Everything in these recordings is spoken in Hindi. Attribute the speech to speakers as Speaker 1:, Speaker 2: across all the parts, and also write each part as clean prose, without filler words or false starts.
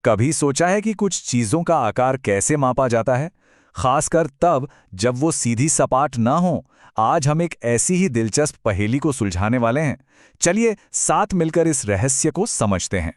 Speaker 1: कभी सोचा है कि कुछ चीजों का आकार कैसे मापा जाता है, खासकर तब जब वो सीधी सपाट ना हो। आज हम एक ऐसी ही दिलचस्प पहेली को सुलझाने वाले हैं। चलिए साथ मिलकर इस रहस्य को समझते हैं।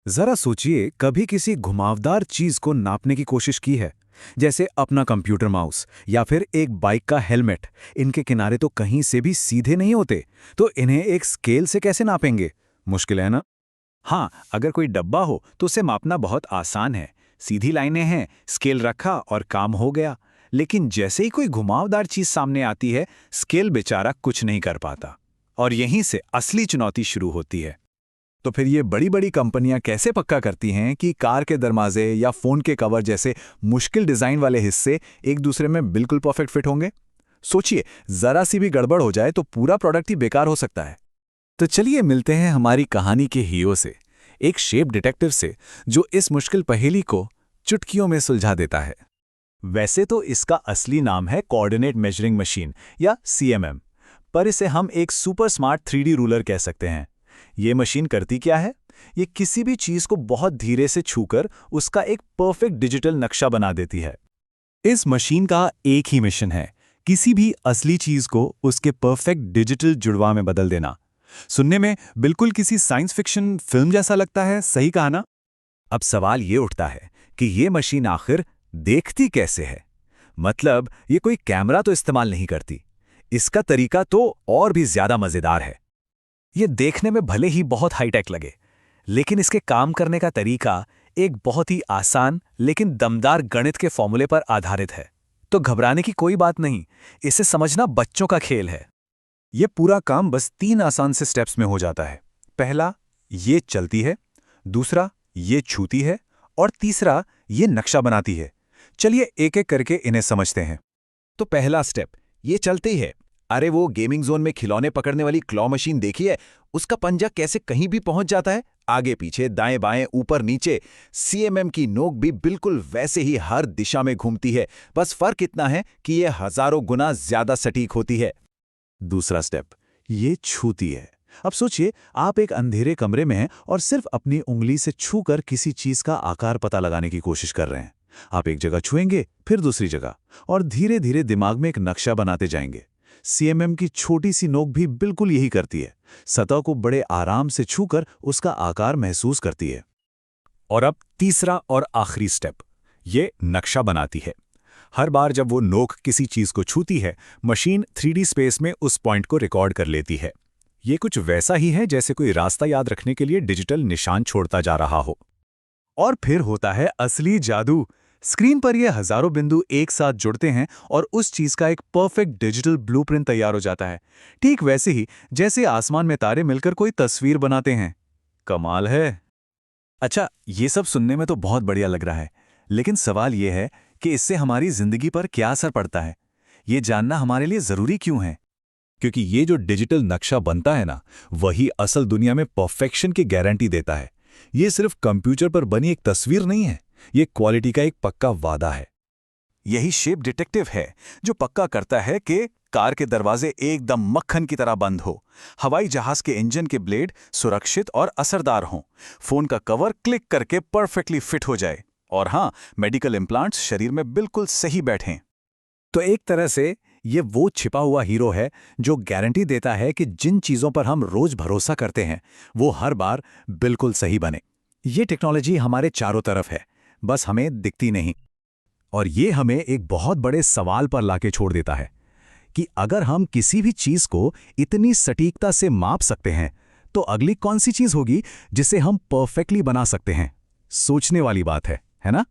Speaker 2: जरा सोचिए, कभी किसी घुमावदार चीज को नापने की कोशिश की है? जैसे अपना कंप्यूटर माउस या फिर एक बाइक का हेलमेट। इनके किनारे तो कहीं से भी सीधे नहीं होते, तो इन्हें एक स्केल से कैसे नापेंगे? मुश्किल है ना? हाँ, अगर कोई डब्बा हो तो उसे मापना बहुत आसान है। सीधी लाइनें हैं, स्केल रखा और काम हो गया। लेकिन जैसे ही कोई घुमावदार चीज सामने आती है, स्केल बेचारा कुछ नहीं कर पाता। और यहीं से असली चुनौती शुरू होती है।
Speaker 1: तो फिर ये बड़ी बड़ी कंपनियां कैसे पक्का करती हैं कि कार के दरवाजे या फोन के कवर जैसे मुश्किल डिजाइन वाले हिस्से एक दूसरे में बिल्कुल परफेक्ट फिट होंगे? सोचिए, जरा सी भी गड़बड़ हो जाए तो पूरा प्रोडक्ट ही बेकार हो सकता है। तो चलिए मिलते हैं हमारी कहानी के हीरो से, एक शेप डिटेक्टिव से, जो इस मुश्किल पहेली को चुटकियों में सुलझा देता है। वैसे तो इसका असली नाम है कोऑर्डिनेट मेजरिंग मशीन या CMM, पर इसे हम एक सुपर स्मार्ट 3D रूलर कह सकते हैं। ये मशीन करती क्या है? ये किसी भी चीज को बहुत धीरे से छूकर उसका एक परफेक्ट डिजिटल नक्शा बना देती है।
Speaker 2: इस मशीन का एक ही मिशन है, किसी भी असली चीज को उसके परफेक्ट डिजिटल जुड़वा में बदल देना। सुनने में बिल्कुल किसी साइंस फिक्शन फिल्म जैसा लगता है, सही कहा ना?
Speaker 1: अब सवाल ये उठता है कि ये मशीन आखिर देखती कैसे है? मतलब ये कोई कैमरा तो इस्तेमाल नहीं करती। इसका तरीका तो और भी ज्यादा मजेदार है। ये देखने में भले ही बहुत हाईटेक लगे, लेकिन इसके काम करने का तरीका एक बहुत ही आसान लेकिन दमदार गणित के फॉर्मूले पर आधारित है। तो घबराने की कोई बात नहीं, इसे समझना बच्चों का खेल है।
Speaker 2: ये पूरा काम बस 3 आसान से स्टेप्स में हो जाता है। पहला, ये चलती है। दूसरा, ये छूती है। और तीसरा, ये नक्शा बनाती है। चलिए एक एक करके इन्हें समझते हैं।
Speaker 1: तो पहला स्टेप, ये चलती है। अरे वो गेमिंग जोन में खिलौने पकड़ने वाली क्लॉ मशीन देखी है? उसका पंजा कैसे कहीं भी पहुंच जाता है, आगे पीछे दाएं बाएं ऊपर नीचे। CMM की नोक भी बिल्कुल वैसे ही हर दिशा में घूमती है, बस फर्क इतना है कि ये हजारों गुना ज्यादा सटीक होती है।
Speaker 2: दूसरा स्टेप, ये छूती है। अब सोचिए, आप एक अंधेरे कमरे में हैं और सिर्फ अपनी उंगली से छूकर किसी चीज का आकार पता लगाने की कोशिश कर रहे हैं। आप एक जगह छुएंगे, फिर दूसरी जगह, और धीरे धीरे दिमाग में एक नक्शा बनाते जाएंगे। CMM की छोटी सी नोक भी बिल्कुल यही करती है, सतह को बड़े आराम से छूकर उसका आकार महसूस करती है।
Speaker 1: और अब तीसरा और आखिरी स्टेप, ये नक्शा बनाती है। हर बार जब वो नोक किसी चीज को छूती है, मशीन 3D स्पेस में उस पॉइंट को रिकॉर्ड कर लेती है। ये कुछ वैसा ही है जैसे कोई रास्ता याद रखने के लिए डिजिटल निशान छोड़ता जा रहा हो।
Speaker 2: और फिर होता है असली जादू। स्क्रीन पर ये हजारों बिंदु एक साथ जुड़ते हैं और उस चीज का एक परफेक्ट डिजिटल ब्लूप्रिंट तैयार हो जाता है। ठीक वैसे ही जैसे आसमान में तारे मिलकर कोई तस्वीर बनाते हैं। कमाल है।
Speaker 1: अच्छा, ये सब सुनने में तो बहुत बढ़िया लग रहा है, लेकिन सवाल ये है कि इससे हमारी जिंदगी पर क्या असर पड़ता है? ये जानना हमारे लिए जरूरी क्यों है? क्योंकि ये जो डिजिटल नक्शा बनता है ना, वही असल दुनिया में परफेक्शन की गारंटी देता है। ये सिर्फ कंप्यूटर पर बनी एक तस्वीर नहीं है, ये क्वालिटी का एक पक्का वादा है। यही शेप डिटेक्टिव है जो पक्का करता है कि कार के दरवाजे एकदम मक्खन की तरह बंद हो, हवाई जहाज के इंजन के ब्लेड सुरक्षित और असरदार हों, फोन का कवर क्लिक करके परफेक्टली फिट हो जाए, और हाँ, मेडिकल इम्प्लांट्स शरीर में बिल्कुल सही बैठें। तो एक तरह से ये वो छिपा हुआ हीरो है जो गारंटी देता है कि जिन चीजों पर हम रोज भरोसा करते हैं, वो हर बार बिल्कुल सही बने। ये टेक्नोलॉजी हमारे चारों तरफ है, बस हमें दिखती नहीं। और ये हमें एक बहुत बड़े सवाल पर लाके छोड़ देता है कि अगर हम किसी भी चीज को इतनी सटीकता से माप सकते हैं, तो अगली कौन सी चीज होगी जिसे हम परफेक्टली बना सकते हैं? सोचने वाली बात है ना?